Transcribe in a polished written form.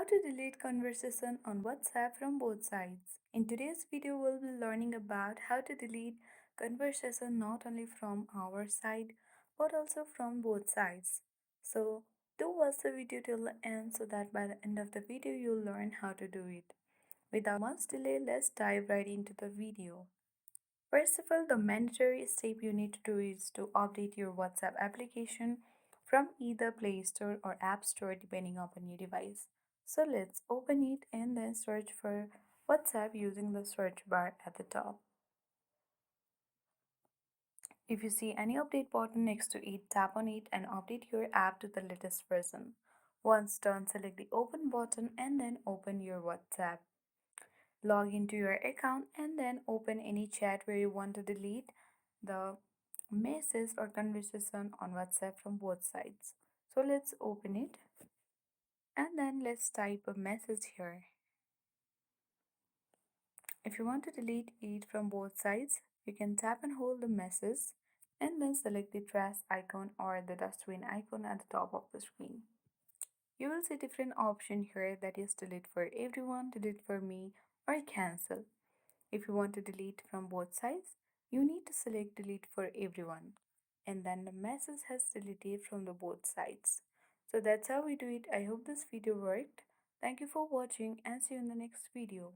How to delete conversation on WhatsApp from both sides. In today's video, we'll be learning about how to delete conversation not only from our side but also from both sides. So, do watch the video till the end so that by the end of the video, you'll learn how to do it. Without much delay, let's dive right into the video. First of all, the mandatory step you need to do is to update your WhatsApp application from either Play Store or App Store depending upon your device. So let's open it and then search for WhatsApp using the search bar at the top. If you see any update button next to it, tap on it and update your app to the latest version. Once done, select the open button and then open your WhatsApp. Log into your account and then open any chat where you want to delete the message or conversation on WhatsApp from both sides. So let's open it and then let's type a message here. If you want to delete it from both sides, you can tap and hold the message and then select the trash icon or the dustbin icon at the top of the screen. You will see different option here, that is delete for everyone, delete for me, or cancel. If you want to delete from both sides, you need to select delete for everyone, and then the message has deleted from the both sides. So that's how we do it. I hope this video worked. Thank you for watching and see you in the next video.